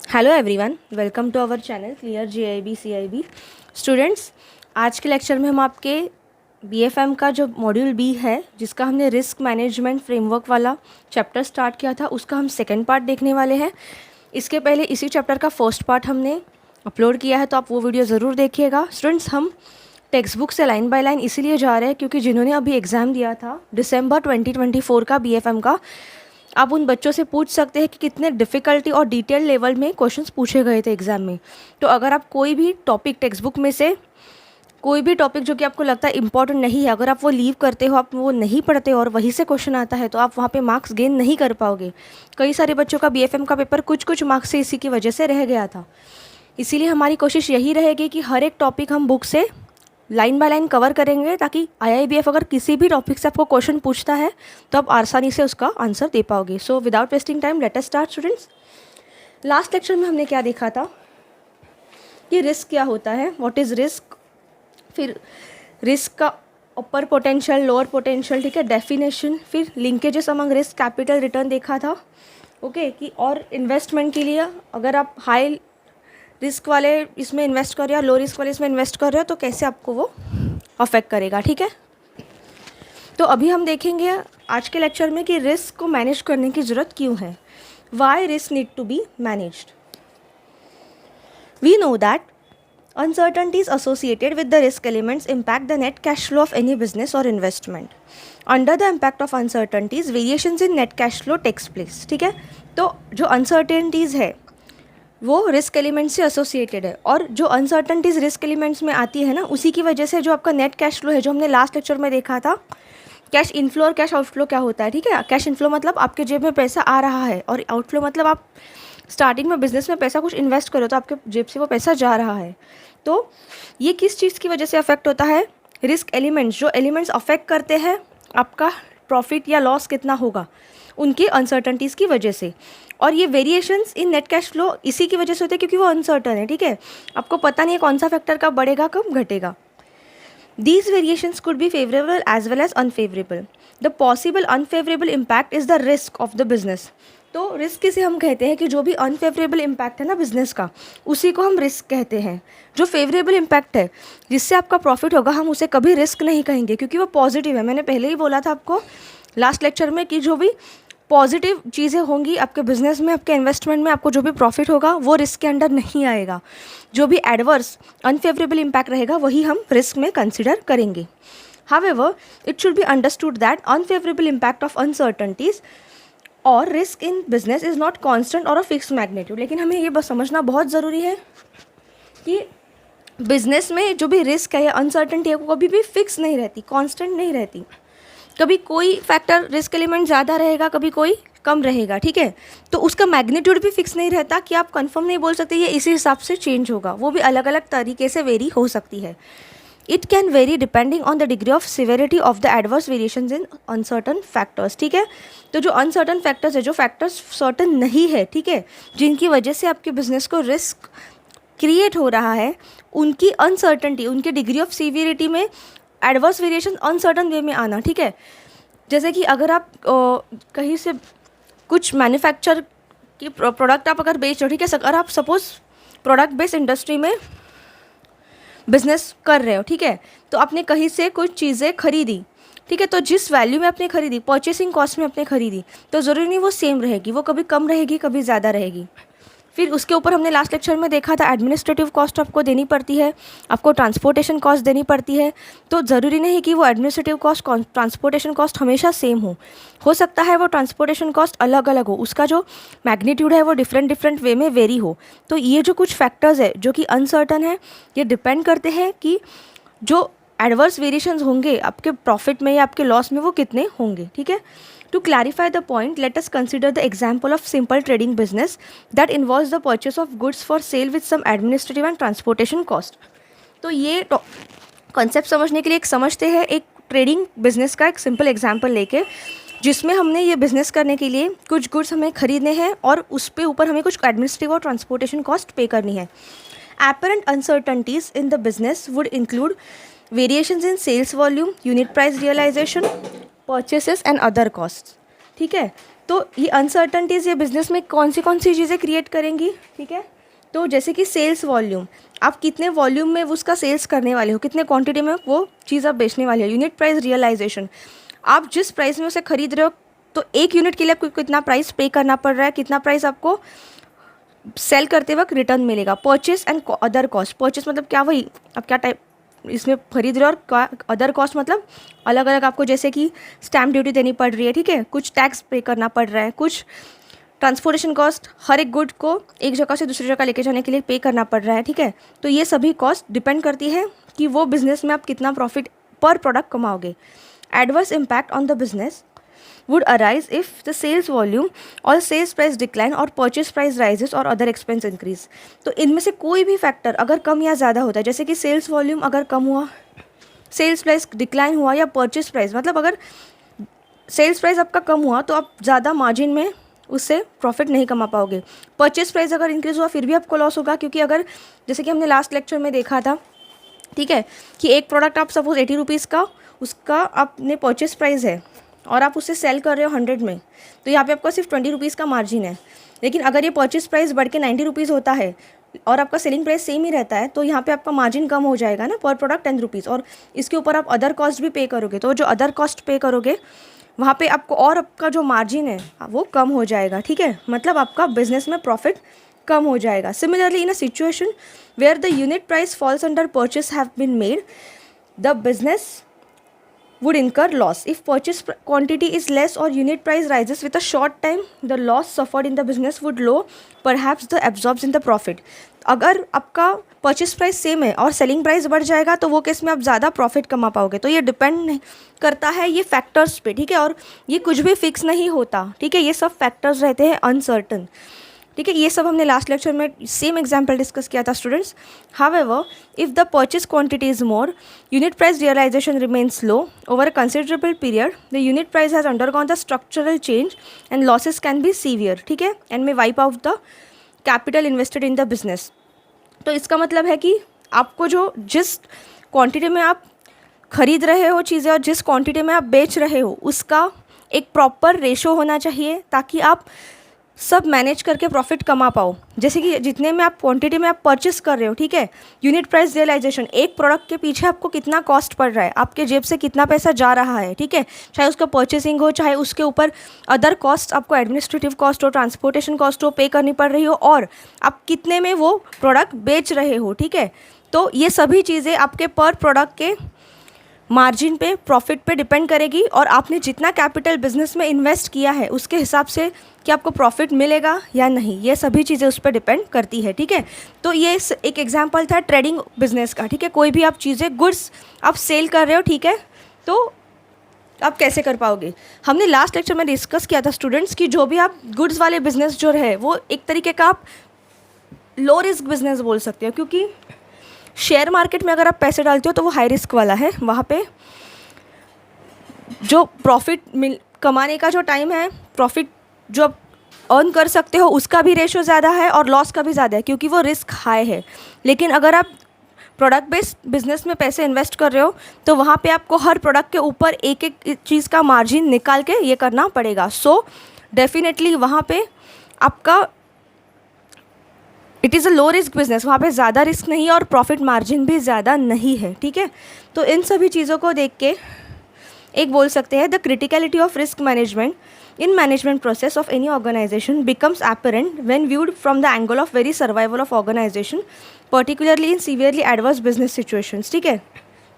Hello everyone, welcome to our channel clear JIB CIB students. आज के lecture में हम आपके BFM का जो मॉड्यूल बी है, जिसका हमने रिस्क मैनेजमेंट फ्रेमवर्क वाला चैप्टर स्टार्ट किया था, उसका हम सेकंड पार्ट देखने वाले हैं। इसके पहले इसी चैप्टर का फर्स्ट पार्ट हमने अपलोड किया है, तो आप वो वीडियो ज़रूर देखिएगा। स्टूडेंट्स, हम टेक्स्ट बुक से लाइन बाय लाइन इसीलिए जा रहे हैं क्योंकि जिन्होंने अभी एग्ज़ाम दिया था दिसंबर 2024 का BFM का, आप उन बच्चों से पूछ सकते हैं कि कितने डिफ़िकल्टी और डिटेल लेवल में क्वेश्चंस पूछे गए थे एग्ज़ाम में। तो अगर आप कोई भी टॉपिक टेक्स्ट बुक में से कोई भी टॉपिक जो कि आपको लगता है इंपॉर्टेंट नहीं है, अगर आप वो लीव करते हो, आप वो नहीं पढ़ते हो और वहीं से क्वेश्चन आता है, तो आप वहाँ पे मार्क्स गेन नहीं कर पाओगे। कई सारे बच्चों का BFM का पेपर कुछ मार्क्स से इसी की वजह से रह गया था। इसीलिए हमारी कोशिश यही रहेगी कि हर एक टॉपिक हम बुक से लाइन बाय लाइन कवर करेंगे, ताकि IIBF अगर किसी भी टॉपिक से आपको क्वेश्चन पूछता है तो आप आसानी से उसका आंसर दे पाओगे। So without wasting time let us start students. Last lecture में हमने क्या देखा था कि रिस्क क्या होता है, व्हाट इज़ रिस्क, फिर रिस्क का अपर पोटेंशियल, लोअर पोटेंशियल, ठीक है, डेफिनेशन, फिर linkages among risk, capital return देखा था। ओके कि और इन्वेस्टमेंट के लिए अगर आप हाई रिस्क वाले इसमें इन्वेस्ट कर रहे हो या लो रिस्क वाले इसमें इन्वेस्ट कर रहे हो तो कैसे आपको वो अफेक्ट करेगा, ठीक है। तो अभी हम देखेंगे आज के लेक्चर में कि रिस्क को मैनेज करने की ज़रूरत क्यों है। Why risk need to be managed. We know that uncertainties associated with the risk elements impact the net cash flow of any business or investment. Under the impact of uncertainties, variations in net cash flow takes place, ठीक है। तो जो uncertainties है वो risk element से associated है, और जो अनसर्टनटीज़ रिस्क एलिमेंट्स में आती है ना, उसी की वजह से जो आपका नेट कैश फ्लो है, जो हमने लास्ट लेक्चर में देखा था, कैश इनफ्लो और कैश आउटफ्लो क्या होता है, ठीक है। कैश इनफ्लो मतलब आपके जेब में पैसा आ रहा है, और आउटफ्लो मतलब आप स्टार्टिंग में बिजनेस में पैसा कुछ इन्वेस्ट करो तो आपके जेब से वो पैसा जा रहा है। तो ये किस चीज़ की वजह से अफेक्ट होता है? रिस्क एलिमेंट्स, जो एलिमेंट्स अफेक्ट करते हैं आपका प्रॉफिट या लॉस कितना होगा, उनकी अनसर्टनटीज़ की वजह से। और ये variations in net cash flow इसी की वजह से होते हैं क्योंकि वो अनसर्टन है, ठीक है। आपको पता नहीं है कौन सा फैक्टर कब बढ़ेगा कब घटेगा। These variations could be favourable as well as unfavourable. The possible unfavourable impact is the risk of the business. तो रिस्क किसे हम कहते हैं कि जो भी अनफेवरेबल इम्पैक्ट है ना बिजनेस का, उसी को हम रिस्क कहते हैं। जो फेवरेबल इम्पैक्ट है जिससे आपका प्रॉफिट होगा, हम उसे कभी रिस्क नहीं कहेंगे क्योंकि वो पॉजिटिव है। मैंने पहले ही बोला था आपको लास्ट लेक्चर में कि जो भी पॉजिटिव चीज़ें होंगी आपके बिजनेस में, आपके इन्वेस्टमेंट में, आपको जो भी प्रॉफिट होगा वो रिस्क के अंडर नहीं आएगा। जो भी एडवर्स अनफेवरेबल इम्पैक्ट रहेगा वही हम रिस्क में कंसिडर करेंगे। However, it should be understood that unfavourable impact of uncertainties और risk in business is not constant और अ फिक्स मैग्नीट्यूड। लेकिन हमें ये बस समझना बहुत ज़रूरी है कि बिजनेस में जो भी रिस्क है या अनसर्टनटी है वो कभी भी फिक्स नहीं रहती, कॉन्स्टेंट नहीं रहती। कभी कोई फैक्टर रिस्क एलिमेंट ज़्यादा रहेगा, कभी कोई कम रहेगा, ठीक है। तो उसका मैग्नीट्यूड भी फिक्स नहीं रहता कि आप कंफर्म नहीं बोल सकते ये इसी हिसाब से चेंज होगा, वो भी अलग अलग तरीके से वेरी हो सकती है। It can very depending on the degree of severity of the adverse variations in uncertain factors, ठीक है। तो जो अनसर्टन फैक्टर्स है, जो फैक्टर्स सर्टन नहीं है, ठीक है, जिनकी वजह से आपके बिजनेस को रिस्क क्रिएट हो रहा है, उनकी अनसर्टनटी, उनकी डिग्री ऑफ सीवियरिटी में एडवर्स वेरिएशन अनसर्टन वे में आना, ठीक है। जैसे कि अगर आप कहीं से कुछ मैन्युफैक्चर की प्रोडक्ट आप अगर बेच रहे हो, ठीक है, अगर आप सपोज प्रोडक्ट बेस्ड इंडस्ट्री में बिजनेस कर रहे हो, ठीक है, तो आपने कहीं से कुछ चीज़ें खरीदी, ठीक है, तो जिस वैल्यू में आपने खरीदी, परचेसिंग कॉस्ट में आपने खरीदी, तो ज़रूरी नहीं वो सेम रहेगी, वो कभी कम रहेगी कभी ज़्यादा रहेगी। फिर उसके ऊपर हमने लास्ट लेक्चर में देखा था एडमिनिस्ट्रेटिव कॉस्ट आपको देनी पड़ती है, आपको ट्रांसपोर्टेशन कॉस्ट देनी पड़ती है। तो ज़रूरी नहीं कि वो एडमिनिस्ट्रेटिव कॉस्ट, ट्रांसपोर्टेशन कॉस्ट हमेशा सेम हो सकता है वो ट्रांसपोर्टेशन कॉस्ट अलग अलग हो, उसका जो मैग्नीट्यूड है वो डिफरेंट वे में वेरी हो। तो ये जो कुछ फैक्टर्स है जो कि अनसर्टन है, ये डिपेंड करते हैं कि जो एडवर्स वेरिएशंस होंगे आपके प्रॉफिट में या आपके लॉस में वो कितने होंगे, ठीक है। To clarify the point, let us consider the example of simple trading business that involves the purchase of goods for sale with some administrative and transportation cost. तो ये कॉन्सेप्ट समझने के लिए एक समझते हैं एक ट्रेडिंग बिजनेस का एक सिंपल एग्जांपल लेके, जिसमें हमने ये बिज़नेस करने के लिए कुछ गुड्स हमें खरीदने हैं और उस पे ऊपर हमें कुछ एडमिनिस्ट्रेटिव और ट्रांसपोर्टेशन कॉस्ट पे करनी है। Apparent uncertainties in the business would include variations in sales volume, unit price realization, purchases and other cost, ठीक है। तो ये अनसर्टनटीज़ ये बिज़नेस में कौन सी चीज़ें क्रिएट करेंगी, ठीक है। तो जैसे कि सेल्स वॉल्यूम, आप कितने वॉल्यूम में उसका सेल्स करने वाले हो, कितने क्वांटिटी में वो चीज़ आप बेचने वाले हो। यूनिट प्राइस रियलाइजेशन, आप जिस प्राइस में उसे खरीद रहे हो तो एक यूनिट के लिए आपको कितना प्राइस पे करना पड़ रहा है, कितना प्राइस आपको सेल करते वक्त रिटर्न मिलेगा। Purchase and other cost, purchase मतलब क्या, वही आप क्या टाइप इसमें खरीद रहे हो, और अदर कॉस्ट मतलब अलग अलग आपको जैसे कि स्टैम्प ड्यूटी देनी पड़ रही है, ठीक है, कुछ टैक्स पे करना पड़ रहा है, कुछ ट्रांसपोर्टेशन कॉस्ट, हर एक गुड को एक जगह से दूसरी जगह लेके जाने के लिए पे करना पड़ रहा है, ठीक है। तो ये सभी कॉस्ट डिपेंड करती है कि वो बिज़नेस में आप कितना प्रॉफिट पर प्रोडक्ट कमाओगे। Adverse impact on the business would arise if the sales volume or sales price decline or purchase price rises or other expense increase। तो इनमें से कोई भी फैक्टर अगर कम या ज़्यादा होता है, जैसे कि सेल्स वॉल्यूम अगर कम हुआ, सेल्स प्राइस डिक्लाइन हुआ, या परचेस प्राइस मतलब अगर सेल्स प्राइस आपका कम हुआ तो आप ज़्यादा मार्जिन में उससे प्रॉफिट नहीं कमा पाओगे। परचेस प्राइस अगर इंक्रीज़ हुआ फिर भी आपको लॉस होगा, क्योंकि अगर जैसे कि हमने लास्ट लेक्चर में देखा था, ठीक है, कि एक प्रोडक्ट आप सपोज 80 रुपीज़ का उसका आपने परचेस प्राइस है और आप उसे सेल कर रहे हो 100 में, तो यहाँ पे आपका सिर्फ 20 रुपीज़ का मार्जिन है। लेकिन अगर ये परचेस प्राइस बढ़ के 90 रुपीज़ होता है और आपका सेलिंग प्राइस सेम ही रहता है, तो यहाँ पे आपका मार्जिन कम हो जाएगा ना, पर प्रोडक्ट 10 रुपीज़, और इसके ऊपर आप अदर कॉस्ट भी पे करोगे, तो जो अदर कॉस्ट पे करोगे वहाँ पे आपको और आपका जो मार्जिन है वो कम हो जाएगा, ठीक है, मतलब आपका बिजनेस में प्रॉफिट कम हो जाएगा। Similarly in a situation where the unit price falls under purchase have been made, the business would incur loss. If purchase quantity is less or unit price rises with a short time, the loss suffered in the business would low, perhaps the absorbs in the profit। अगर आपका purchase price same है और selling price बढ़ जाएगा तो वो case में आप ज़्यादा प्रॉफिट कमा पाओगे। तो ये डिपेंड करता है ये फैक्टर्स पे, ठीक है, और ये कुछ भी फिक्स नहीं होता, ठीक है, ये सब फैक्टर्स रहते हैं अनसर्टन, ठीक है। ये सब हमने लास्ट लेक्चर में सेम एग्जांपल डिस्कस किया था students. However if the purchase quantity is more, unit price realisation remains low over a considerable period, the unit price has undergone the structural change and losses can be severe, ठीक है, and may wipe out the capital invested in the business. तो इसका मतलब है कि आपको जो जिस क्वांटिटी में आप खरीद रहे हो चीज़ें और जिस क्वांटिटी में आप बेच रहे हो उसका एक प्रॉपर रेशो होना चाहिए, ताकि आप सब मैनेज करके प्रॉफिट कमा पाओ। जैसे कि जितने में आप क्वांटिटी में आप परचेस कर रहे हो, ठीक है, यूनिट प्राइस रियलाइजेशन, एक प्रोडक्ट के पीछे आपको कितना कॉस्ट पड़ रहा है, आपके जेब से कितना पैसा जा रहा है, ठीक है, चाहे उसका परचेसिंग हो, चाहे उसके ऊपर अदर कॉस्ट, आपको एडमिनिस्ट्रेटिव कॉस्ट हो, ट्रांसपोर्टेशन कॉस्ट हो, पे करनी पड़ रही हो, और आप कितने में वो प्रोडक्ट बेच रहे हो, ठीक है। तो ये सभी चीज़ें आपके पर प्रोडक्ट के मार्जिन पे, प्रॉफिट पे डिपेंड करेगी, और आपने जितना कैपिटल बिजनेस में इन्वेस्ट किया है उसके हिसाब से कि आपको प्रॉफिट मिलेगा या नहीं, ये सभी चीज़ें उस पर डिपेंड करती है, ठीक है। तो ये एक एग्जांपल था ट्रेडिंग बिजनेस का, ठीक है, कोई भी आप चीज़ें गुड्स आप सेल कर रहे हो, ठीक है, तो आप कैसे कर पाओगे। हमने लास्ट लेक्चर में डिस्कस किया था स्टूडेंट्स कि जो भी आप गुड्स वाले बिजनेस जो है वो एक तरीके का आप लो रिस्क बिजनेस बोल सकते हो, क्योंकि शेयर मार्केट में अगर आप पैसे डालते हो तो वो हाई रिस्क वाला है, वहाँ पे जो प्रॉफिट कमाने का जो टाइम है, प्रॉफिट जो आप अर्न कर सकते हो उसका भी रेशो ज़्यादा है और लॉस का भी ज़्यादा है, क्योंकि वो रिस्क हाई है। लेकिन अगर आप प्रोडक्ट बेस्ड बिजनेस में पैसे इन्वेस्ट कर रहे हो तो वहाँ पे आपको हर प्रोडक्ट के ऊपर एक एक चीज़ का मार्जिन निकाल के ये करना पड़ेगा। सो डेफिनेटली वहाँ पे आपका it is a low risk business, वहाँ पे ज़्यादा रिस्क नहीं है और प्रॉफिट मार्जिन भी ज़्यादा नहीं है, ठीक है। तो इन सभी चीज़ों को देख के एक बोल सकते हैं the criticality of risk management in management process of any organisation becomes apparent when viewed from the angle of very survival of organisation, particularly in severely adverse business situations, ठीक है।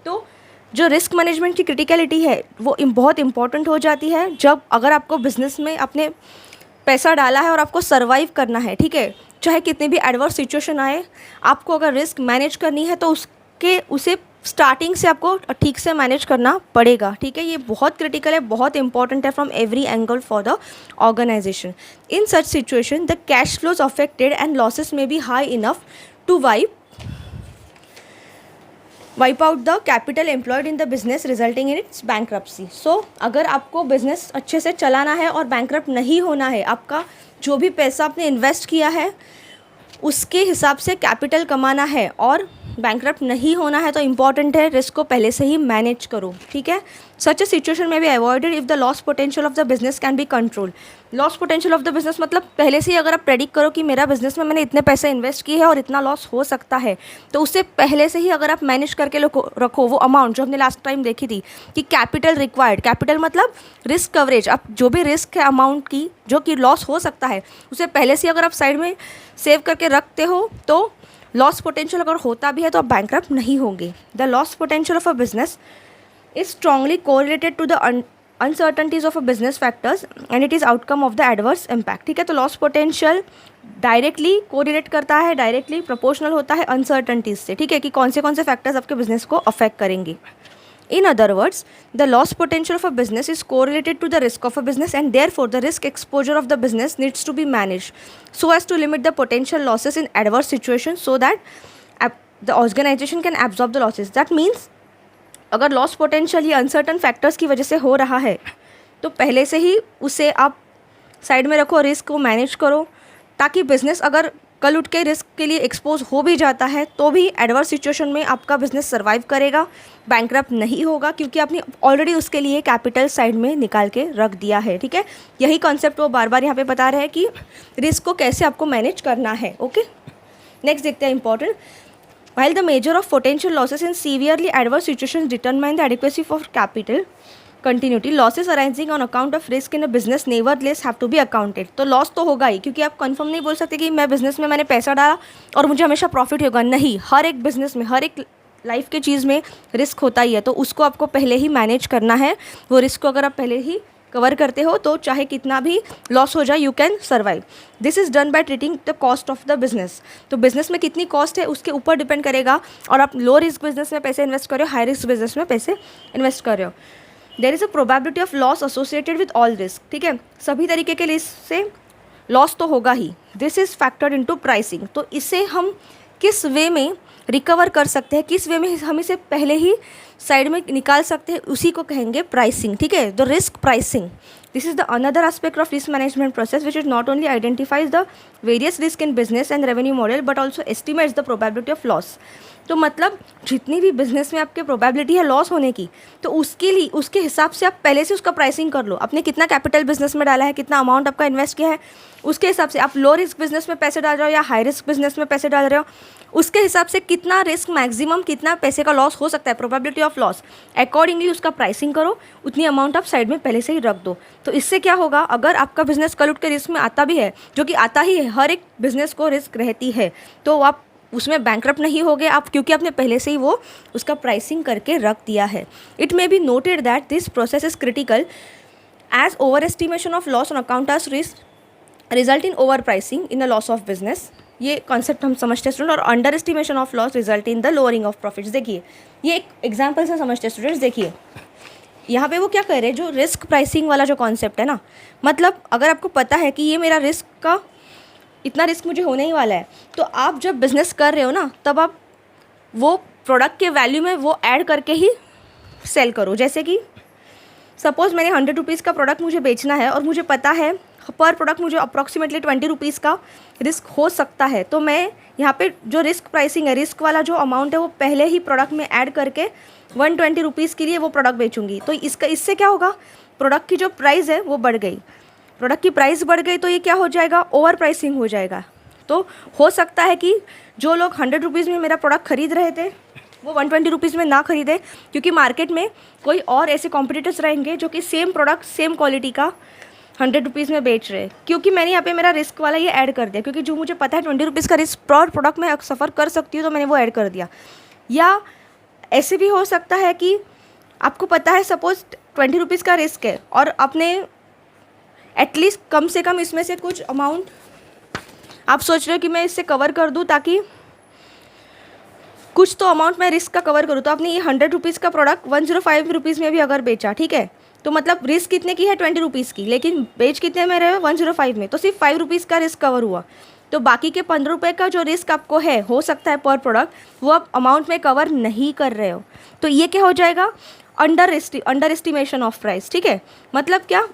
तो जो रिस्क मैनेजमेंट की criticality है वो बहुत important हो जाती है जब अगर आपको बिजनेस में अपने पैसा डाला है और आपको सर्वाइव करना है, ठीक है, चाहे कितनी भी एडवर्स सिचुएशन आए, आपको अगर रिस्क मैनेज करनी है तो उसे स्टार्टिंग से आपको ठीक से मैनेज करना पड़ेगा, ठीक है। ये बहुत क्रिटिकल है, बहुत इंपॉर्टेंट है from every angle for the organisation. In such situation the cash flows affected and losses may be high enough to wipe out the capital employed in the business resulting in its bankruptcy. So अगर आपको business अच्छे से चलाना है और bankrupt नहीं होना है, आपका जो भी पैसा आपने इन्वेस्ट किया है उसके हिसाब से कैपिटल कमाना है और बैंकरप्ट नहीं होना है तो इम्पॉर्टेंट है रिस्क को पहले से ही मैनेज करो, ठीक है। सच ए सिचुएशन में be avoided if the loss potential of the business can be control. Loss potential of the business मतलब पहले से ही अगर आप प्रेडिक्ट करो कि मेरा बिजनेस में मैंने इतने पैसे इन्वेस्ट किए हैं और इतना लॉस हो सकता है, तो उससे पहले से ही अगर आप मैनेज करके रखो वो अमाउंट जो हमने लास्ट टाइम देखी थी कि कैपिटल रिक्वायर्ड, कैपिटल मतलब रिस्क कवरेज, आप जो भी रिस्क है अमाउंट की जो कि लॉस हो सकता है उसे पहले से अगर आप साइड में सेव करके रखते हो तो लॉस पोटेंशियल अगर होता भी है तो आप बैंकरप्ट नहीं होंगे। The loss potential of a business is strongly correlated to the uncertainties of a business factors and it is outcome of the adverse impact, ठीक है। तो लॉस पोटेंशियल डायरेक्टली कोरिलेट करता है, डायरेक्टली प्रोपोर्शनल होता है uncertainties से, ठीक है, कि कौन से फैक्टर्स आपके बिजनेस को अफेक्ट करेंगे। In other words, the loss potential of a business is correlated to the risk of a business and therefore the risk exposure of the business needs to be managed so as to limit the potential losses in adverse situations so that the organization can absorb the losses. That means अगर loss potential ये uncertain factors की वजह से हो रहा है तो पहले से ही उसे आप साइड में रखो, रिस्क को मैनेज करो, ताकि बिजनेस अगर कल उठ के रिस्क के लिए एक्सपोज हो भी जाता है तो भी एडवर्स सिचुएशन में आपका बिजनेस सर्वाइव करेगा, बैंकरप्ट नहीं होगा, क्योंकि आपने ऑलरेडी उसके लिए कैपिटल साइड में निकाल के रख दिया है, ठीक है। यही कॉन्सेप्ट वो बार बार यहाँ पे बता रहे हैं कि रिस्क को कैसे आपको मैनेज करना है, ओके। नेक्स्ट देखते हैं important, while the measure of potential losses in severely adverse situations determine the adequacy for capital continuity, losses arising on account of risk in a business nevertheless have to be accounted। तो loss तो होगा ही, क्योंकि आप confirm नहीं बोल सकते कि मैं बिजनेस में मैंने पैसा डाला और मुझे हमेशा प्रॉफिट होगा, नहीं, हर एक बिजनेस में, हर एक लाइफ के चीज़ में रिस्क होता ही है, तो उसको आपको पहले ही मैनेज करना है। वो रिस्क को अगर आप पहले ही कवर करते हो तो चाहे कितना भी लॉस हो जाए you can survive. This is done by treating the cost of the business. तो बिजनेस में कितनी कॉस्ट है उसके ऊपर डिपेंड करेगा, और आप लो रिस्क बिजनेस में पैसे इन्वेस्ट कर रहे हो, हाई रिस्क बिजनेस में पैसे इन्वेस्ट कर रहे हो। There is a probability of loss associated with all risk, ठीक है, सभी तरीके के रिस्क से लॉस तो होगा ही। This is factored into pricing. तो इसे हम किस वे में रिकवर कर सकते हैं, किस वे में हम इसे पहले ही साइड में निकाल सकते हैं, उसी को कहेंगे प्राइसिंग, ठीक है, the risk pricing. This is the another aspect of risk management process which is not only identifies the various risk in business and revenue model but also estimates the probability of loss. तो मतलब जितनी भी business में आपके probability है loss होने की, तो उसके लिए उसके हिसाब से आप पहले से उसका प्राइसिंग कर लो। आपने कितना कैपिटल बिजनेस में डाला है, कितना अमाउंट आपका इन्वेस्ट किया है, उसके हिसाब से आप लो रिस्क बिजनेस में पैसे डाल रहे हो या हाई रिस्क बिजनेस में पैसे डाल रहे हो, उसके हिसाब से कितना रिस्क मैक्सिमम, कितना पैसे का लॉस हो सकता है, प्रोबेबिलिटी ऑफ लॉस, अकॉर्डिंगली उसका प्राइसिंग करो, उतनी अमाउंट आप साइड में पहले से ही रख दो। तो इससे क्या होगा, अगर आपका बिजनेस कल उठ के रिस्क में आता भी है, जो कि आता ही है, हर एक बिजनेस को रिस्क रहती है, तो आप उसमें बैंकरप्ट नहीं होगे आप, क्योंकि आपने पहले से ही वो उसका प्राइसिंग करके रख दिया है। It may be noted that this process is critical as over estimation of loss on account of risk result in over pricing in the loss of business. ये कॉन्सेप्ट हम समझते हैं स्टूडेंट। और under estimation of loss result in the lowering of profits. देखिए ये एक example से समझते हैं स्टूडेंट्स। देखिए यहाँ पे वो क्या कह रहे हैं, जो रिस्क प्राइसिंग वाला जो कॉन्सेप्ट है ना, मतलब अगर आपको पता है कि ये मेरा रिस्क का इतना रिस्क मुझे होने ही वाला है, तो आप जब बिज़नेस कर रहे हो ना, तब आप वो प्रोडक्ट के वैल्यू में वो ऐड करके ही सेल करो। जैसे कि सपोज़ मैंने 100 रुपीज़ का प्रोडक्ट मुझे बेचना है और मुझे पता है पर प्रोडक्ट मुझे अप्रॉक्सीमेटली 20 रुपीज़ का रिस्क हो सकता है, तो मैं यहाँ पे जो रिस्क प्राइसिंग है, रिस्क वाला जो अमाउंट है वो पहले ही प्रोडक्ट में ऐड करके 120 रुपीज़ के लिए वो प्रोडक्ट बेचूंगी। तो इससे क्या होगा, प्रोडक्ट की जो प्राइस है वो बढ़ गई, प्रोडक्ट की प्राइस बढ़ गई, तो ये क्या हो जाएगा, ओवर प्राइसिंग हो जाएगा। तो हो सकता है कि जो लोग 100 रुपीज़ में मेरा प्रोडक्ट खरीद रहे थे वो 120 रुपीज़ में ना खरीदे, क्योंकि मार्केट में कोई और ऐसे कॉम्पिटिटर्स रहेंगे जो कि सेम प्रोडक्ट सेम क्वालिटी का 100 रुपीज़ में बेच रहे हैं, क्योंकि मैंने यहाँ पे मेरा रिस्क वाला ये ऐड कर दिया, क्योंकि जो मुझे पता है 20 रुपीज़ का रिस्क पर प्रोडक्ट में सफ़र कर सकती हूँ, तो मैंने वो ऐड कर दिया। या ऐसे भी हो सकता है कि आपको पता है सपोज़ 20 रुपीज़ का रिस्क है और आपने एटलीस्ट कम से कम इसमें से कुछ अमाउंट आप सोच रहे हो कि मैं इससे कवर कर दूँ, ताकि कुछ तो अमाउंट मैं रिस्क का कवर करूँ। तो आपने ये 100 रुपीज़ का प्रोडक्ट 105 रुपीज़ में भी अगर बेचा, ठीक है, तो मतलब रिस्क कितने की है, 20 रुपीज़ की, लेकिन बेच कितने में रहे हो, 105 में, तो सिर्फ 5 रुपीज़ का रिस्क कवर हुआ। तो बाकी के 15 रुपये का जो रिस्क आपको है, हो सकता है पर प्रोडक्ट, वो आप अमाउंट में कवर नहीं कर रहे हो। तो ये क्या हो जाएगा, अंडर एस्टिमेशन ऑफ प्राइस, ठीक है। मतलब क्या,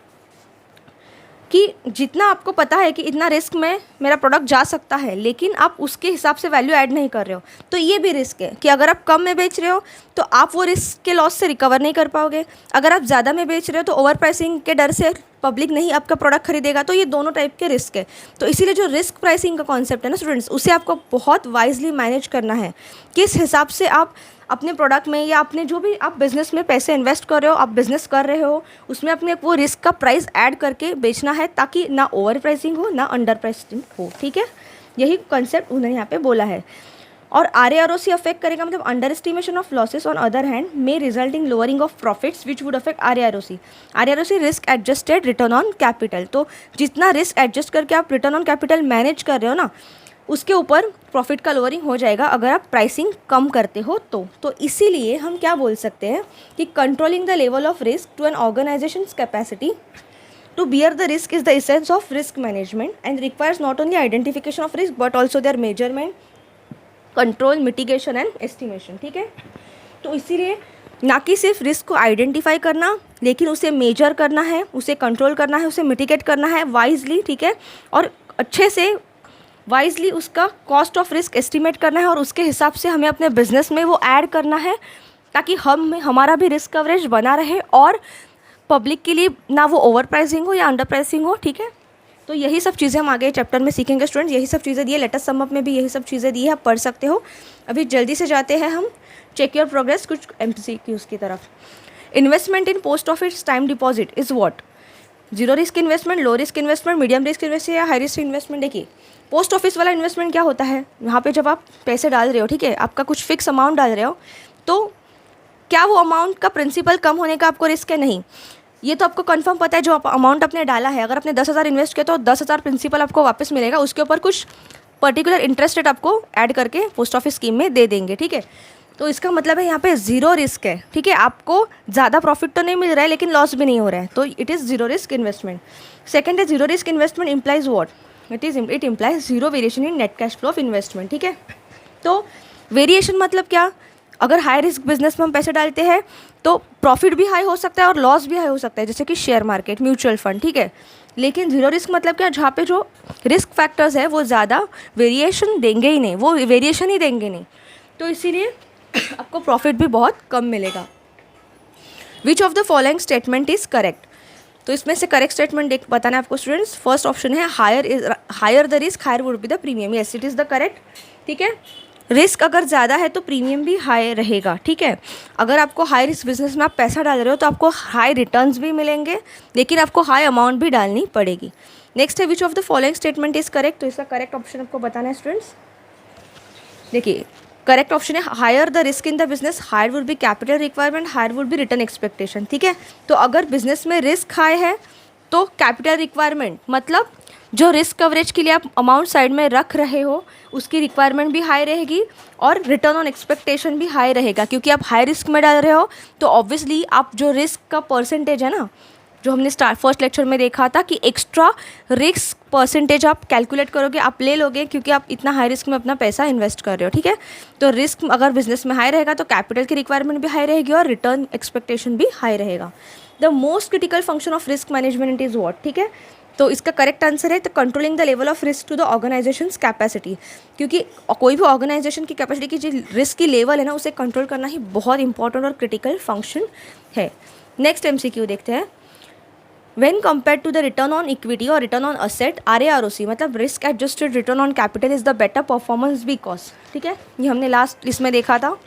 कि जितना आपको पता है कि इतना रिस्क में मेरा प्रोडक्ट जा सकता है, लेकिन आप उसके हिसाब से वैल्यू ऐड नहीं कर रहे हो, तो ये भी रिस्क है कि अगर आप कम में बेच रहे हो तो आप वो रिस्क के लॉस से रिकवर नहीं कर पाओगे। अगर आप ज़्यादा में बेच रहे हो तो ओवर प्राइसिंग के डर से पब्लिक नहीं आपका प्रोडक्ट खरीदेगा। तो ये दोनों टाइप के रिस्क है। तो इसीलिए जो रिस्क प्राइसिंग का कॉन्सेप्ट है ना स्टूडेंट्स, उसे आपको बहुत वाइजली मैनेज करना है। किस हिसाब से आप अपने प्रोडक्ट में या अपने जो भी आप बिज़नेस में पैसे इन्वेस्ट कर रहे हो, आप बिज़नेस कर रहे हो, उसमें अपने वो रिस्क का प्राइस ऐड करके बेचना है, ताकि ना ओवर प्राइसिंग हो ना अंडर प्राइसिंग हो। ठीक है, यही कॉन्सेप्ट उन्होंने यहाँ पे बोला है। और RAROC अफेक्ट करेगा, मतलब under estimation of losses on other hand may result in lowering of profits which would affect RAROC। RAROC risk adjusted return on capital. तो जितना रिस्क एडजस्ट करके आप रिटर्न ऑन कैपिटल मैनेज कर रहे हो ना, उसके ऊपर प्रॉफिट का लोअरिंग हो जाएगा अगर आप प्राइसिंग कम करते हो तो इसीलिए हम क्या बोल सकते हैं कि controlling the level of risk to an organisation's capacity to bear the risk is the essence of risk management and requires not only identification of risk but also their measurement, control, mitigation and estimation। ठीक है, तो इसीलिए ना कि सिर्फ risk को identify करना, लेकिन उसे मेजर करना है, उसे कंट्रोल करना है, उसे मिटिगेट करना है वाइजली। ठीक है, और अच्छे से वाइजली उसका कॉस्ट ऑफ रिस्क एस्टिमेट करना है और उसके हिसाब से हमें अपने बिजनेस में वो ऐड करना है, ताकि हमारा भी रिस्क कवरेज बना रहे और पब्लिक के लिए ना वो ओवर प्राइसिंग हो या अंडर प्राइसिंग हो। ठीक है, तो यही सब चीज़ें हम आगे चैप्टर में सीखेंगे स्टूडेंट्स। यही सब चीज़ें दी है, लेटेस्ट सम अप में भी यही सब चीज़ें दी है, आप पढ़ सकते हो। अभी जल्दी से जाते हैं हम चेक योर प्रोग्रेस कुछ MCQs की तरफ। Investment in post office time deposit is what? Zero risk investment, low risk investment, medium risk investment या हाई रिस्क इन्वेस्टमेंट? देखिए, पोस्ट ऑफिस वाला इन्वेस्टमेंट क्या होता है, यहाँ पे जब आप पैसे डाल रहे हो, ठीक है, आपका कुछ फिक्स अमाउंट डाल रहे हो, तो क्या वो अमाउंट का प्रिंसिपल कम होने का आपको रिस्क है? नहीं, ये तो आपको कंफर्म पता है जो अमाउंट आपने डाला है। अगर आपने 10,000 इन्वेस्ट किया तो 10,000 प्रिंसिपल आपको वापस मिलेगा, उसके ऊपर कुछ पर्टिकुलर इंटरेस्ट रेट आपको ऐड करके पोस्ट ऑफिस स्कीम में दे देंगे। ठीक है, तो इसका मतलब है यहाँ पे ज़ीरो रिस्क है। ठीक है, आपको ज़्यादा प्रॉफिट तो नहीं मिल रहा है लेकिन लॉस भी नहीं हो रहा है, तो it is zero risk investment. Second है zero risk investment implies what? It implies zero variation in net cash flow of investment. ठीक है, तो वेरिएशन मतलब क्या? अगर हाई रिस्क बिजनेस में हम पैसे डालते हैं तो प्रॉफिट भी हाई हो सकता है और लॉस भी हाई हो सकता है, जैसे कि शेयर मार्केट, म्यूचुअल फंड। ठीक है, लेकिन जीरो रिस्क मतलब क्या? जहाँ पे जो रिस्क फैक्टर्स है वो ज़्यादा वेरिएशन देंगे ही नहीं, वो वेरिएशन ही देंगे नहीं, तो इसीलिए आपको प्रॉफिट भी बहुत कम मिलेगा। Which of the following statement is correct? तो इसमें से करेक्ट स्टेटमेंट बताना है आपको स्टूडेंट्स। फर्स्ट ऑप्शन है higher the risk higher would be the premium. Yes, it is the correct. ठीक है, रिस्क अगर ज़्यादा है तो प्रीमियम भी हाई रहेगा। ठीक है, अगर आपको हाई रिस्क बिजनेस में आप पैसा डाल रहे हो तो आपको हाई रिटर्न्स भी मिलेंगे, लेकिन आपको हाई अमाउंट भी डालनी पड़ेगी। नेक्स्ट है which of the following statement is correct? तो इसका करेक्ट ऑप्शन आपको बताना है स्टूडेंट्स। देखिए, करेक्ट ऑप्शन है higher the risk in the business higher would be capital requirement higher would be return expectation. ठीक है, तो अगर बिजनेस में रिस्क हाई है तो कैपिटल रिक्वायरमेंट मतलब जो रिस्क कवरेज के लिए आप अमाउंट साइड में रख रहे हो उसकी रिक्वायरमेंट भी हाई रहेगी और रिटर्न ऑन एक्सपेक्टेशन भी हाई रहेगा, क्योंकि आप हाई रिस्क में डाल रहे हो तो ऑब्वियसली आप जो रिस्क का परसेंटेज है ना, जो हमने फर्स्ट लेक्चर में देखा था कि एक्स्ट्रा रिस्क परसेंटेज आप कैलकुलेट करोगे, आप ले लोगे, क्योंकि आप इतना हाई रिस्क में अपना पैसा इन्वेस्ट कर रहे हो। ठीक है, तो रिस्क अगर बिजनेस में हाई रहेगा तो कैपिटल की रिक्वायरमेंट भी हाई रहेगी और रिटर्न एक्सपेक्टेशन भी हाई रहेगा। The most critical function of risk management is what? ठीक है, तो इसका करेक्ट आंसर है तो controlling the level of risk to the organisation's capacity, क्योंकि कोई भी ऑर्गेनाइजेशन की कैपेसिटी की जो रिस्क की लेवल है ना उसे कंट्रोल करना ही बहुत इंपॉर्टेंट और क्रिटिकल फंक्शन है। नेक्स्ट MCQ देखते हैं। When compared to the return on equity or return on asset, RAROC मतलब risk adjusted return on capital is the better performance because. ठीक है, ये हमने लास्ट इसमें देखा था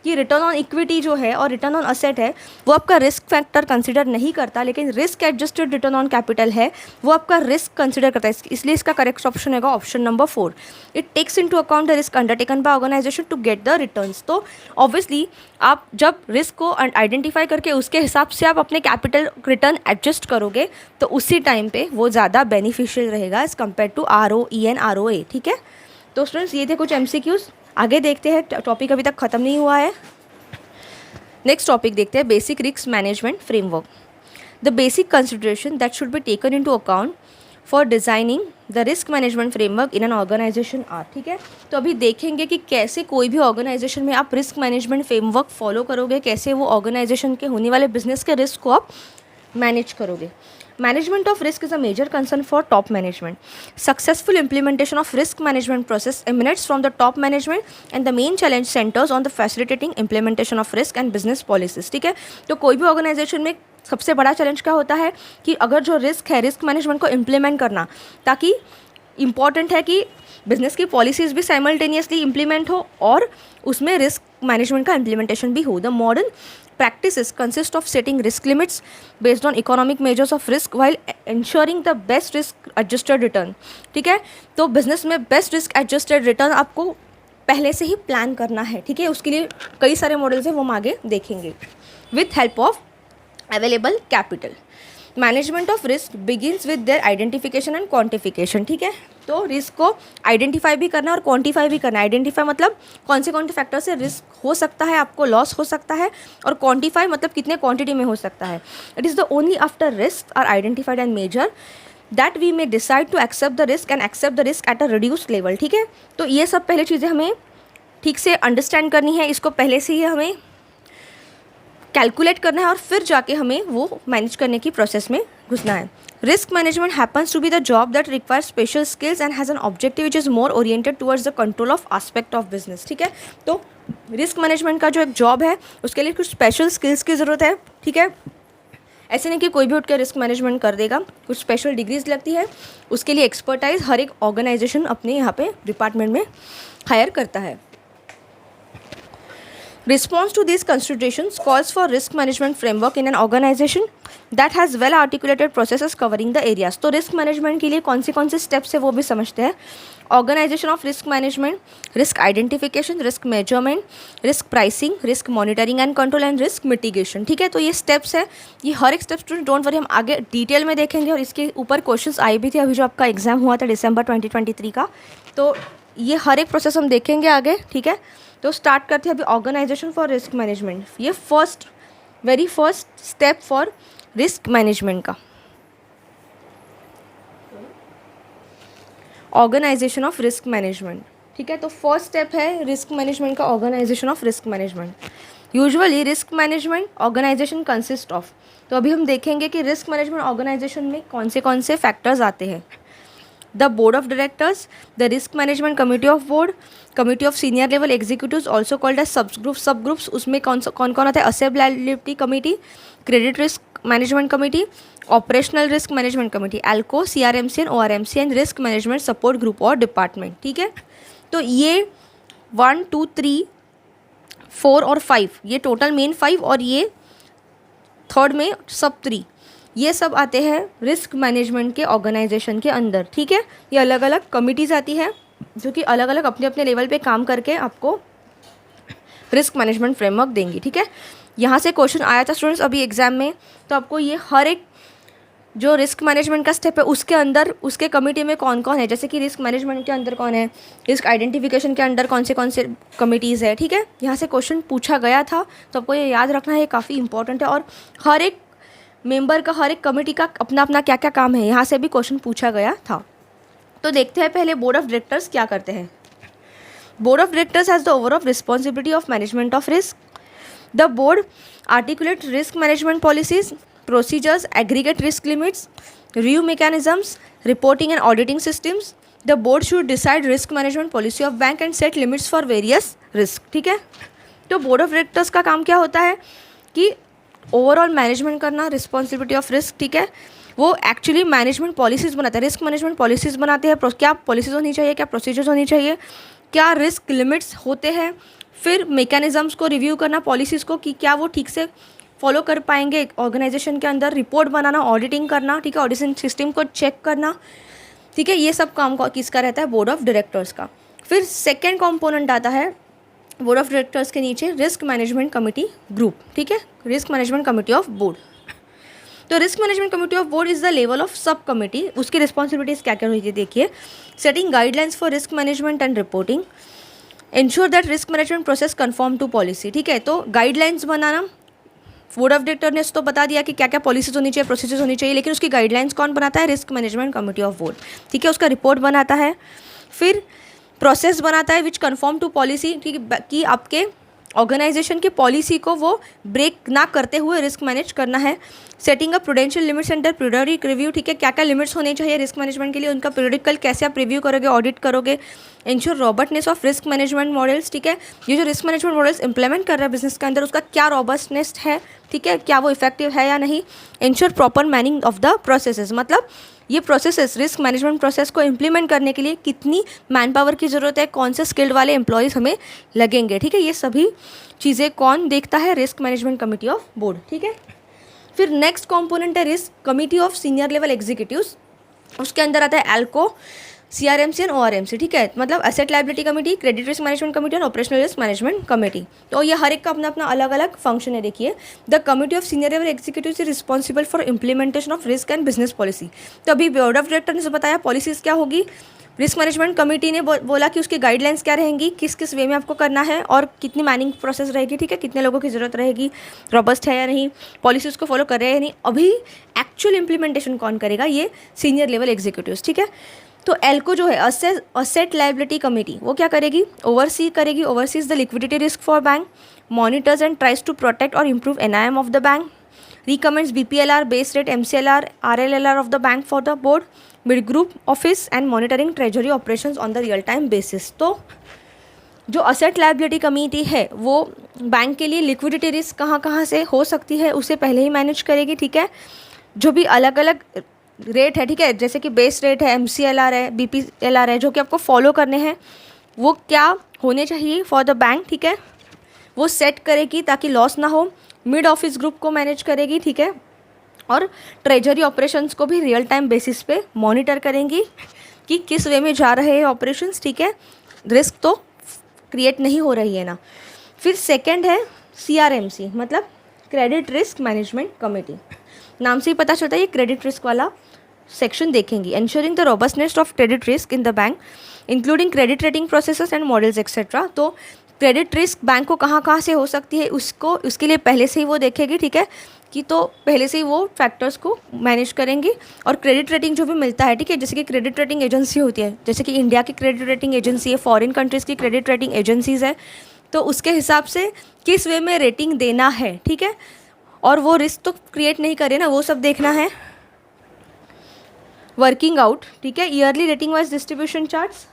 कि रिटर्न ऑन इक्विटी जो है और रिटर्न ऑन असेट है वो आपका रिस्क फैक्टर कंसिडर नहीं करता, लेकिन risk adjusted return on capital है वो आपका रिस्क कंसिडर करता है, इसलिए इसका करेक्ट ऑप्शन होगा option number 4। It takes into account the risk undertaken by organisation to get the returns. तो ऑब्वियसली आप जब रिस्क को आइडेंटिफाई करके उसके हिसाब से आप अपने कैपिटल रिटर्न एडजस्ट करोगे तो उसी टाइम पे वो ज़्यादा बेनिफिशियल रहेगा as compare to ROE and ROA। ठीक है, तो स्टूडेंट्स ये थे कुछ MCQs। आगे देखते हैं, टॉपिक अभी तक ख़त्म नहीं हुआ है। नेक्स्ट टॉपिक देखते हैं basic risk management framework. The basic consideration that should be taken into account for designing the risk management framework in an organisation are. ठीक है, तो अभी देखेंगे कि कैसे कोई भी ऑर्गेनाइजेशन में आप रिस्क मैनेजमेंट फ्रेमवर्क फॉलो करोगे, कैसे वो ऑर्गेनाइजेशन के होने वाले बिजनेस के रिस्क को आप मैनेज करोगे। Management of risk is a major concern for top management. Successful implementation of risk management process emanates from the top management and the main challenge centers on the facilitating implementation of risk and business policies. ठीक है, तो कोई भी organisation में सबसे बड़ा challenge क्या होता है कि अगर जो रिस्क है, रिस्क मैनेजमेंट को इम्प्लीमेंट करना, ताकि इम्पॉर्टेंट है कि बिजनेस की पॉलिसीज़ भी साइमल्टेनियसली इम्प्लीमेंट हो और उसमें रिस्क मैनेजमेंट का इम्प्लीमेंटेशन भी हो. The modern practices consist of setting risk limits based on economic measures of risk while ensuring the best risk adjusted return. ठीक है, तो बिजनेस में बेस्ट रिस्क एडजस्टेड रिटर्न आपको पहले से ही प्लान करना है. ठीक है, उसके लिए कई सारे मॉडल्स हैं, वो हम आगे देखेंगे. With help of available capital, management of risk begins with their identification and quantification. ठीक है, तो रिस्क को आइडेंटिफाई भी करना और क्वांटिफाई भी करना. आइडेंटिफाई मतलब कौन से फैक्टर से रिस्क हो सकता है, आपको लॉस हो सकता है, और क्वांटिफाई मतलब कितने क्वांटिटी में हो सकता है. It is the only after risk are identified and measure that we may decide to accept the risk and accept the risk at a reduced level. ठीक है, तो ये सब पहले चीज़ें हमें ठीक से अंडरस्टैंड करनी है, इसको पहले से ही हमें कैलकुलेट करना है और फिर जाके हमें वो मैनेज करने की प्रोसेस में घुसना है. Risk management happens to be the job that requires special skills and has an objective which is more oriented towards the control of aspect of business. ठीक है, तो रिस्क मैनेजमेंट का जो एक जॉब है उसके लिए कुछ स्पेशल स्किल्स की ज़रूरत है. ठीक है, ऐसे नहीं कि कोई भी उठ कर रिस्क मैनेजमेंट कर देगा, कुछ स्पेशल डिग्रीज लगती है. उसके लिए एक्सपर्टाइज हर एक ऑर्गेनाइजेशन अपने यहाँ पे डिपार्टमेंट में हायर करता है. Response to these considerations calls for risk management framework in an organization that has well articulated processes covering the areas. तो रिस्क मैनेजमेंट के लिए कौन से स्टेप्स है वो भी समझते हैं. Organisation of risk management, risk identification, risk measurement, risk pricing, risk monitoring and control and risk mitigation. ठीक है, तो ये स्टेप्स है, ये हर एक स्टेप स्टूडेंट डोंट वरी हम आगे डिटेल में देखेंगे और इसके ऊपर क्वेश्चंस आए भी थे अभी जो आपका एग्जाम हुआ था दिसंबर 2023 का. तो ये हर एक प्रोसेस हम देखेंगे आगे. ठीक है, तो स्टार्ट करते हैं अभी ऑर्गेनाइजेशन फॉर रिस्क मैनेजमेंट. ये very first step for risk management का, ऑर्गेनाइजेशन ऑफ रिस्क मैनेजमेंट. ठीक है, तो फर्स्ट स्टेप है रिस्क मैनेजमेंट का, organisation of risk management. Usually risk management organisation consist of, तो अभी हम देखेंगे कि रिस्क मैनेजमेंट ऑर्गेनाइजेशन में कौन से फैक्टर्स आते हैं. The board of directors, the risk management committee of board, committee of senior level executives also called as subgroups. उसमें कौन आता है, asset liability committee, credit risk management committee, operational risk management committee, ALCO, CRMC and ORMC and risk management support group और department. ठीक है, तो ये 1, 2, 3, 4 और 5, ये टोटल मेन 5 और ये थर्ड में सब 3, ये सब आते हैं रिस्क मैनेजमेंट के ऑर्गेनाइजेशन के अंदर. ठीक है, ये अलग अलग कमिटीज़ आती है जो कि अलग अलग अपने अपने लेवल पे काम करके आपको रिस्क मैनेजमेंट फ्रेमवर्क देंगी. ठीक है, यहाँ से क्वेश्चन आया था स्टूडेंट्स अभी एग्जाम में, तो आपको ये हर एक जो रिस्क मैनेजमेंट का स्टेप है उसके अंदर उसके कमिटी में कौन कौन है, जैसे कि रिस्क मैनेजमेंट के अंदर कौन है, रिस्क आइडेंटिफिकेशन के अंदर कौन से कमिटीज़ है. ठीक है, यहाँ से क्वेश्चन पूछा गया था, तो आपको ये याद रखना है, ये काफ़ी इंपॉर्टेंट है. और हर एक मेंबर का, हर एक कमेटी का अपना अपना क्या क्या काम है, यहाँ से भी क्वेश्चन पूछा गया था. तो देखते हैं पहले बोर्ड ऑफ डायरेक्टर्स क्या करते हैं. Board of directors has the overall responsibility of management of risk. The board articulate risk management policies, procedures, aggregate risk limits, review mechanisms, reporting and auditing systems. The board should decide risk management policy of bank and set limits for various risk. ठीक है, तो board of directors का काम क्या होता है कि overall management करना, रिस्पॉन्सिबिलिटी ऑफ रिस्क. ठीक है, वो एक्चुअली मैनेजमेंट पॉलिसीज़ बनाते हैं, रिस्क मैनेजमेंट पॉलिसीज़ बनाते हैं. क्या पॉलिसीज़ होनी चाहिए, क्या प्रोसीजर्स होनी चाहिए, क्या रिस्क लिमिट्स होते हैं, फिर मैकेनिज़म्स को रिव्यू करना पॉलिसीज़ को कि क्या वो ठीक से फॉलो कर पाएंगे ऑर्गेनाइजेशन के अंदर, रिपोर्ट बनाना, ऑडिटिंग करना. ठीक है, ऑडिटिंग सिस्टम को चेक करना. ठीक है, ये सब काम किसका रहता है, बोर्ड ऑफ डायरेक्टर्स का. फिर सेकेंड कॉम्पोनेंट आता है बोर्ड ऑफ डायरेक्टर्स के नीचे रिस्क मैनेजमेंट कमेटी ग्रुप. ठीक है, risk management committee of board. तो risk management committee of board is the level of sub committee. उसकी रिस्पॉन्सिबिलिटीज़ क्या क्या हुई थी देखिए. Setting guidelines for risk management and reporting, ensure that risk management process confirm to policy. ठीक है, तो गाइडलाइंस बनाना, बोर्ड ऑफ डायरेक्टर ने तो बता दिया कि क्या क्या पॉलिसीज होनी चाहिए, प्रोसीजर्स होनी चाहिए, लेकिन उसकी गाइडलाइंस कौन बनाता है, risk management committee of board. ठीक है, उसका रिपोर्ट बनाता है. फिर प्रोसेस बनाता है विच कन्फर्म टू पॉलिसी, ठीक है, कि आपके ऑर्गेनाइजेशन की पॉलिसी को वो ब्रेक ना करते हुए रिस्क मैनेज करना है. Setting up prudential limits under periodic review, ठीक है, क्या क्या लिमिट्स होने चाहिए रिस्क मैनेजमेंट के लिए, उनका पीरियोडिकल कैसे आप रिव्यू करोगे, ऑडिट करोगे। Ensure robustness of risk management models, ठीक है, ये जो रिस्क मैनेजमेंट मॉडल्स इंप्लीमेंट कर रहे हैं बिजनेस के अंदर उसका क्या रॉबस्टनेस है, ठीक है, क्या वो इफेक्टिव है या नहीं। Ensure proper Manning of the processes, मतलब ये प्रोसेसेस रिस्क मैनेजमेंट प्रोसेस को इम्प्लीमेंट करने के लिए कितनी मैन पावर की ज़रूरत है, कौन से स्किल्ड वाले एम्प्लॉयज़ हमें लगेंगे, ठीक है, ये सभी चीज़ें कौन देखता है, risk management committee of board, ठीक है। फिर नेक्स्ट कंपोनेंट है risk committee of senior level executives, उसके अंदर आता है एल्को, CRMC एंड ORMC, ठीक है, मतलब asset liability committee, credit risk management committee और ऑपरेशनल रिस्क मैनेजमेंट कमेटी। तो ये हर एक का अपना अपना अलग अलग फंक्शन है। देखिए, the committee of senior level executives is responsible for implementation of risk and business policy. तो अभी बोर्ड ऑफ डायरेक्टर ने बताया पॉलिसीज़ क्या होगी, रिस्क मैनेजमेंट कमेटी ने बोला कि उसकी गाइडलाइंस क्या रहेंगी, किस किस वे में आपको करना है और कितनी मैनिंग प्रोसेस रहेगी, ठीक है, कितने लोगों की ज़रूरत रहेगी, रॉबस्ट है या नहीं, पॉलिसी उसको फॉलो कर रहे हैं या नहीं। अभी एक्चुअल इंप्लीमेंटेशन कौन करेगा, ये सीनियर लेवल एग्जीक्यूटिव्स, ठीक है। तो एल्को जो है असेट लायबिलिटी कमेटी, वो क्या करेगी, ओवरसी करेगी, oversees the liquidity risk for bank, monitors and tries to protect और improve NIM of the bank, recommends BPLR, base rate, MCLR, RLLR of the bank for the board, mid group office and monitoring treasury operations on the real time basis। तो जो asset liability committee है वो bank के लिए liquidity risk कहाँ कहाँ से हो सकती है उसे पहले ही मैनेज करेगी, ठीक है। जो भी अलग अलग रेट है, ठीक है, जैसे कि बेस रेट है, MCLR है, BPLR है, जो कि आपको फॉलो करने हैं, वो क्या होने चाहिए फॉर द बैंक, ठीक है, वो सेट करेगी ताकि लॉस ना हो। मिड ऑफिस ग्रुप को मैनेज करेगी, ठीक है, और ट्रेजरी ऑपरेशंस को भी रियल टाइम बेसिस पे मॉनिटर करेंगी कि किस वे में जा रहे हैं ऑपरेशंस, ठीक है, रिस्क तो क्रिएट नहीं हो रही है ना। फिर सेकंड है CRMC, मतलब क्रेडिट रिस्क मैनेजमेंट कमेटी, नाम से ही पता चलता है ये क्रेडिट रिस्क वाला सेक्शन देखेंगी। Ensuring the robustness of credit risk in the bank including credit rating processes and models etcetera. तो क्रेडिट रिस्क बैंक को कहाँ कहाँ से हो सकती है उसके लिए पहले से ही वो देखेगी, ठीक है, कि तो पहले से ही वो फैक्टर्स को मैनेज करेंगी। और क्रेडिट रेटिंग जो भी मिलता है, ठीक है, जैसे कि क्रेडिट रेटिंग एजेंसी होती है, जैसे कि इंडिया की क्रेडिट रेटिंग एजेंसी है, फॉरेन कंट्रीज़ की क्रेडिट रेटिंग एजेंसीज़ है, तो उसके हिसाब से किस वे में रेटिंग देना है, ठीक है, और वो रिस्क तो क्रिएट नहीं करे ना, वो सब देखना है। वर्किंग आउट, ठीक है, yearly rating wise distribution charts,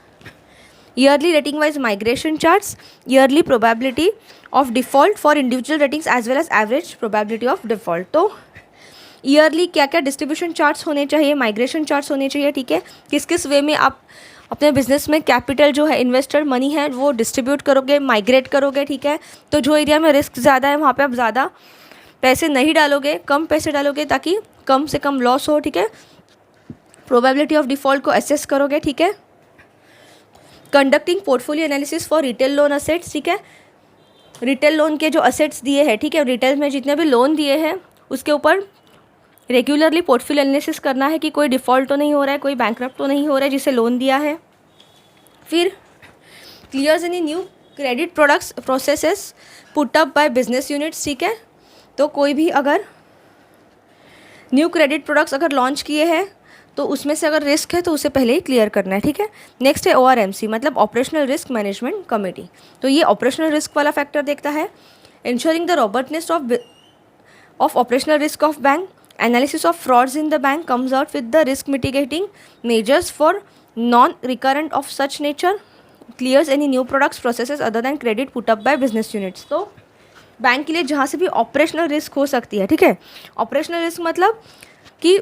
yearly rating wise migration charts, yearly probability of default for individual ratings as well as average probability of default. तो ईयरली क्या क्या डिस्ट्रीब्यूशन चार्ट्स होने चाहिए, माइग्रेशन चार्ट्स होने चाहिए, ठीक है, किस किस वे में आप अपने बिजनेस में कैपिटल जो है, इन्वेस्टर मनी है, वो डिस्ट्रीब्यूट करोगे, माइग्रेट करोगे, ठीक है। तो जो एरिया में रिस्क ज़्यादा है वहाँ पे आप ज़्यादा पैसे नहीं डालोगे, कम पैसे डालोगे ताकि कम से कम लॉस हो, ठीक है। प्रोबेबिलिटी ऑफ डिफ़ॉल्ट को एसेस करोगे, ठीक है। Conducting portfolio analysis for retail loan assets, ठीक है, रिटेल लोन के जो असेट्स दिए हैं, ठीक है, रिटेल में जितने भी लोन दिए हैं उसके ऊपर रेगुलरली पोर्टफोलियो एनालिसिस करना है कि कोई डिफ़ॉल्ट तो नहीं हो रहा है, कोई बैंकरप्ट तो नहीं हो रहा है जिसे लोन दिया है। फिर clears any new credit products processes put up by business units, ठीक है, तो कोई भी अगर न्यू क्रेडिट प्रोडक्ट्स अगर लॉन्च किए हैं तो उसमें से अगर रिस्क है तो उसे पहले ही क्लियर करना है, ठीक है। नेक्स्ट है ORMC, मतलब ऑपरेशनल रिस्क मैनेजमेंट कमेटी, तो ये ऑपरेशनल रिस्क वाला फैक्टर देखता है। Ensuring the robustness of operational risk of bank, analysis of frauds in the bank comes out with the risk mitigating measures for non recurrent of such nature, clears any new products processes other than credit put up by business units. तो bank के लिए जहाँ से भी operational risk हो सकती है, ठीक है, ऑपरेशनल रिस्क मतलब कि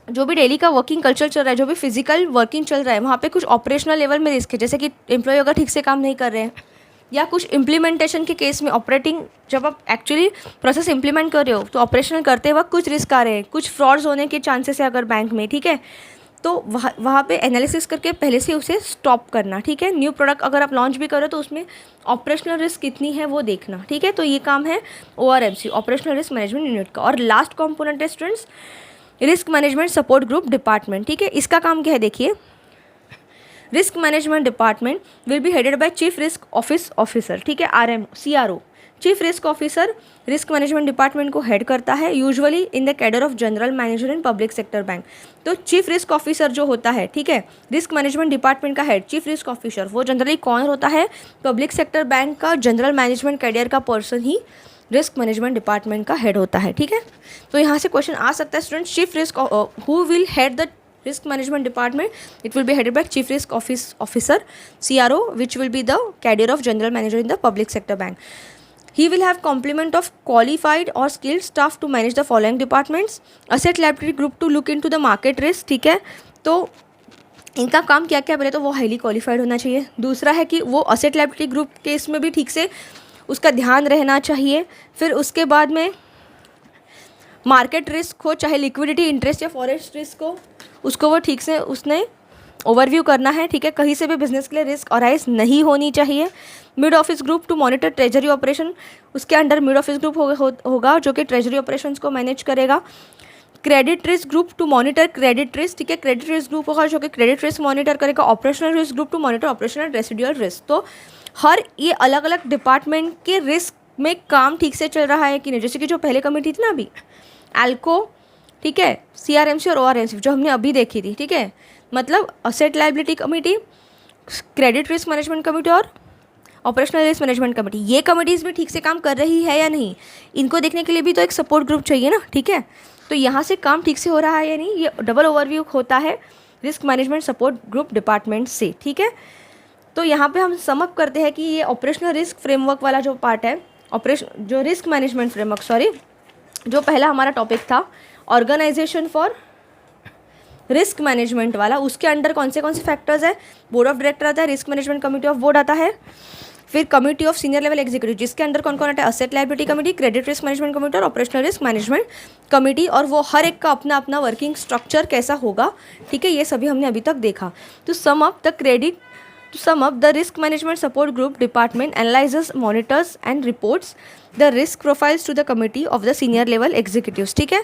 जो भी डेली का वर्किंग कल्चर चल रहा है, जो भी फिजिकल वर्किंग चल रहा है, वहाँ पे कुछ ऑपरेशनल लेवल में रिस्क है, जैसे कि एम्प्लॉय अगर ठीक से काम नहीं कर रहे हैं या कुछ इम्प्लीमेंटेशन के केस में ऑपरेटिंग, जब आप एक्चुअली प्रोसेस इम्प्लीमेंट कर रहे हो तो ऑपरेशनल करते वक्त कुछ रिस्क आ रहे हैं, कुछ फ्रॉड्स होने के चांसेस है अगर बैंक में, ठीक है, तो वहाँ पे एनालिसिस करके पहले से उसे स्टॉप करना, ठीक है। न्यू प्रोडक्ट अगर आप लॉन्च भी करो तो उसमें ऑपरेशनल रिस्क कितनी है वो देखना, ठीक है। तो ये काम है ORMC, operational risk management unit का। और लास्ट कॉम्पोनेंट है students risk management support group department, ठीक है, इसका काम क्या है देखिए। Risk management department will be headed by chief risk officer, ठीक है, CRO। Chief risk officer risk management department को हेड करता है, usually in the cadre of general manager in public sector bank. तो चीफ रिस्क ऑफिसर जो होता है, ठीक है, रिस्क मैनेजमेंट डिपार्टमेंट का हेड चीफ रिस्क ऑफिसर, वो जनरली कौन होता है, पब्लिक सेक्टर बैंक का जनरल मैनेजमेंट कैडर का पर्सन ही रिस्क मैनेजमेंट डिपार्टमेंट का हेड होता है, ठीक है। तो यहाँ से क्वेश्चन आ सकता है student, chief risk who will head the risk management department? It will be headed by chief risk officer, CRO, which will be the cadre of general manager in the public sector bank. He will have complement of qualified or skilled staff to manage the following departments. Asset liability group to look into the market risk, ठीक है। तो इनका काम क्या क्या, पहले तो वो हाईली क्वालिफाइड होना चाहिए। दूसरा है कि वो असेट लायबिलिटी ग्रुप के इसमें भी ठीक से उसका ध्यान रहना चाहिए। फिर उसके बाद में मार्केट रिस्क हो, चाहे लिक्विडिटी, इंटरेस्ट या फॉरेस्ट रिस्क हो, उसको वो ठीक से उसने ओवरव्यू करना है, ठीक है। कहीं से भी बिजनेस के लिए रिस्क अराइज नहीं होनी चाहिए। Mid office group to monitor treasury operation, उसके अंडर मिड ऑफिस ग्रुप होगा जो कि ट्रेजरी ऑपरेशंस को मैनेज करेगा। Credit risk group to monitor credit risk, ठीक है। क्रेडिट रिस्क ग्रुप होगा जो कि क्रेडिट रिस्क मॉनिटर करेगा। Operational risk group to monitor operational residual risk. तो हर ये अलग अलग डिपार्टमेंट के रिस्क में काम ठीक से चल रहा है कि नहीं। जैसे कि जो पहले कमेटी थी ना अभी, एल्को, ठीक है, CRMC और ORMC जो हमने अभी देखी थी, ठीक है, मतलब asset liability committee, credit risk management committee और ऑपरेशनल रिस्क मैनेजमेंट कमेटी, ये कमेटीज़ भी ठीक से काम कर रही है या नहीं, इनको देखने के लिए भी तो एक सपोर्ट ग्रुप चाहिए ना, ठीक है। तो यहाँ से काम ठीक से हो रहा है या नहीं, ये डबल ओवरव्यू होता है risk management support group department से, ठीक है। तो यहाँ पे हम समअप करते हैं कि ये ऑपरेशनल रिस्क फ्रेमवर्क वाला जो पार्ट है, जो रिस्क मैनेजमेंट फ्रेमवर्क, जो पहला हमारा टॉपिक था ऑर्गेनाइजेशन फॉर रिस्क मैनेजमेंट वाला, उसके अंडर कौन से फैक्टर्स है, बोर्ड ऑफ डायरेक्टर आता है, risk management committee of board आता है, फिर committee of senior level executive जिसके अंडर कौन कौन आता है, asset liability committee, credit risk management committee और ऑपरेशनल रिस्क मैनेजमेंट कमेटी, और वो हर एक का अपना अपना वर्किंग स्ट्रक्चर कैसा होगा, ठीक है, ये सभी हमने अभी तक देखा। तो sum up the risk management support group department analyses, monitors and reports the risk profiles to the committee of the senior level executives, ठीक है।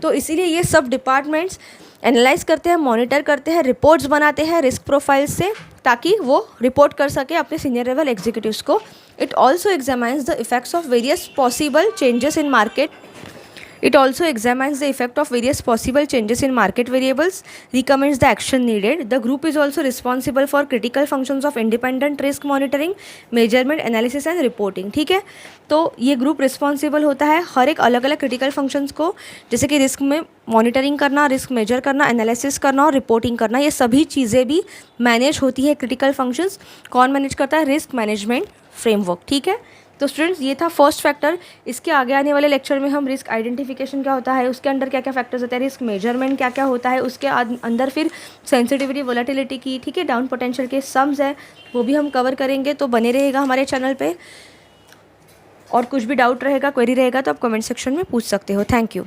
तो इसीलिए ये सब डिपार्टमेंट्स एनालाइज करते हैं, मॉनिटर करते हैं, रिपोर्ट्स बनाते हैं रिस्क प्रोफाइल से, ताकि वो रिपोर्ट कर सके अपने सीनियर लेवल एग्जीक्यूटिव्स को। It also examines the effects of various possible changes in market It also examines the effect of various possible changes in market variables, recommends the action needed. The group is also responsible for critical functions of independent risk monitoring, measurement, analysis and reporting. ठीक है, तो ये group responsible होता है हर एक अलग अलग critical functions को, जैसे कि रिस्क में मॉनिटरिंग करना, रिस्क मेजर करना, एनालिसिस करना और रिपोर्टिंग करना, ये सभी चीज़ें भी मैनेज होती है। क्रिटिकल फंक्शंस कौन मैनेज करता है, रिस्क मैनेजमेंट फ्रेमवर्क, ठीक है। तो स्टूडेंट्स ये था फर्स्ट फैक्टर। इसके आगे आने वाले लेक्चर में हम रिस्क आइडेंटिफिकेशन क्या होता है, उसके अंदर क्या क्या फैक्टर्स होते हैं, रिस्क मेजरमेंट क्या क्या होता है, उसके अंदर फिर सेंसिटिविटी, वोलेटिलिटी की, ठीक है, डाउन पोटेंशियल के सम्स है, वो भी हम कवर करेंगे। तो बने रहेगा हमारे चैनल पे, और कुछ भी डाउट रहेगा, क्वेरी रहेगा तो आप कमेंट सेक्शन में पूछ सकते हो। Thank you.